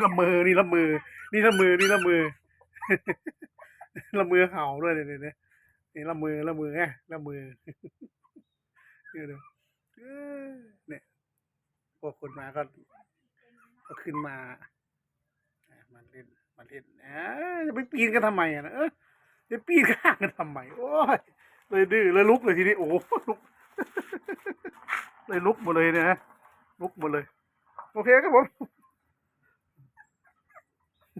ละเมอนี่ละเมอนี่ละเมอนี่ละเมอละเมอเห่าด้วยเนี่ยนี่ละเมอละเมอไงละเมอเนี่ยดูเออเนี่ยพวกคนมาก็ขึ้นมามันเล่นมันเล่นจะไปปีนกันทำไมอ่ะนะจะปีนข้างกันทำไมโอ้ยเลยดื้อเลยลุกเลยทีนี้โอ้ลุกเลยลุกหมดเลยนะลุกหมดเลยโอเคครับผม